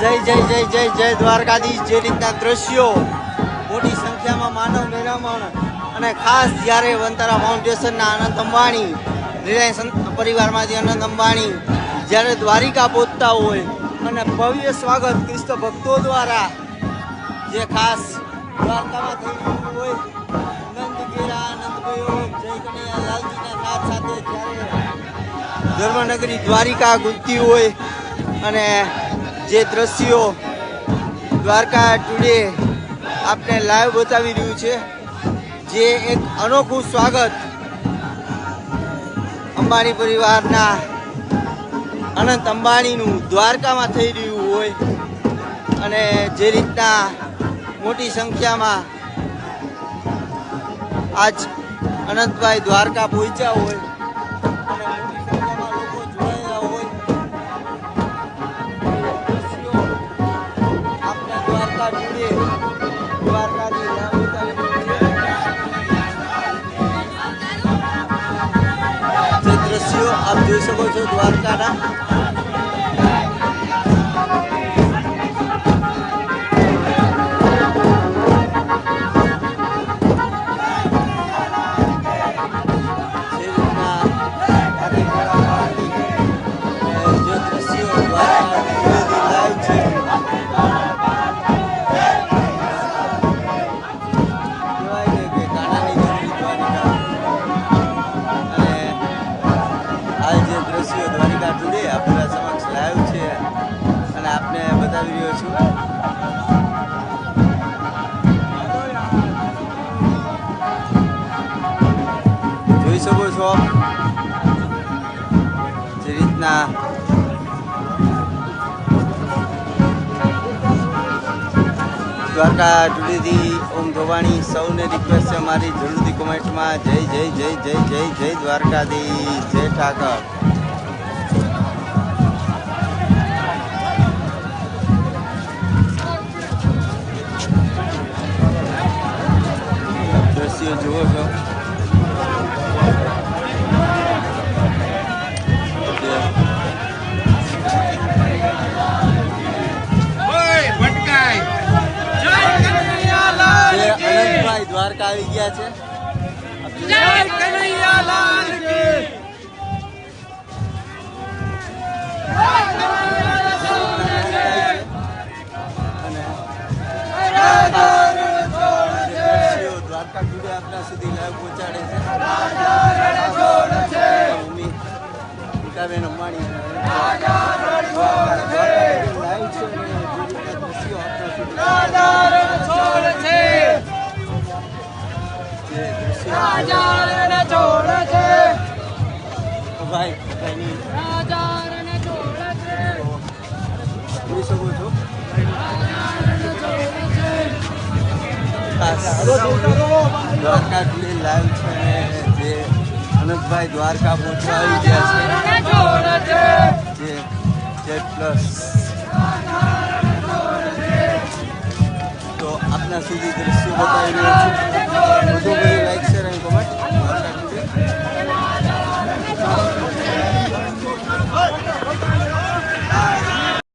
જય દ્વારકાધીશ। જે રીતના દ્રશ્યો મોટી સંખ્યામાં માનવ મહેરામણ અને ખાસ જ્યારે વંતારા ફાઉન્ડેશનના આનંદ અંબાણી, રિલાયન્સ પરિવારમાંથી આનંદ અંબાણી જ્યારે દ્વારિકા પહોંચતા હોય અને ભવ્ય સ્વાગત કૃષ્ણ ભક્તો દ્વારા જે ખાસ દ્વારકામાં થઈ રહ્યું હોય, નંદ ઘેરા નંદ ગયો જય કનૈયા લાલજીના નાદ સાથે જ્યારે ધર્મનગરી દ્વારિકા ગુંજતી હોય અને જે દ્રશ્યો દ્વારકા ટુડે આપને લાઈવ બતાવી રહ્યું છે, જે એક અનોખું સ્વાગત અંબાણી પરિવારના અનંત અંબાણીનું દ્વારકામાં થઈ રહ્યું હોય અને જે રીતના મોટી સંખ્યામાં આજ અનંતભાઈ દ્વારકા પહોંચ્યા હોય અને મોટી સંખ્યામાં લોકો જોડાયેલા હોય, આપને દ્વારકા ટુડે દ્વારકાની જે દ્રશ્યો આપ જોઈ શકો છો દ્વારકાના। દ્વારિકા ટુડે આપણા સમક્ષ લાઈવ છે અને આપને બતાવી રહ્યો છું। જોઈ શકો છો જે રીતના દ્વારકા ટુડેથી ઓમ ધોવાણી સૌને રિક્વેસ્ટ છે મારી જરૂરથી કોમેન્ટમાં જય જય જય જય જય જય દ્વારકાધીશ, જય ઠાકર। દ્રશ્યો જુઓ છો અનંતભાઈ દ્વારકા આવી ગયા છે। જય કનૈયા લાલ કી દ્વારકા ટુડે આપણા સુધી લાઈવ પહોંચાડે છે મમ્મી પિતાબેન અંબાણી જોઈ શકો છો દ્વારકા ટુડે લાઈવ છે અને જે અનંતભાઈ દ્વારકા પહોંચવા આવી ગયા છે, જે જેડ પ્લસ તો આપના સુધી દ્રશ્યો બતાવી રહ્યો છું। વધુ લાઈક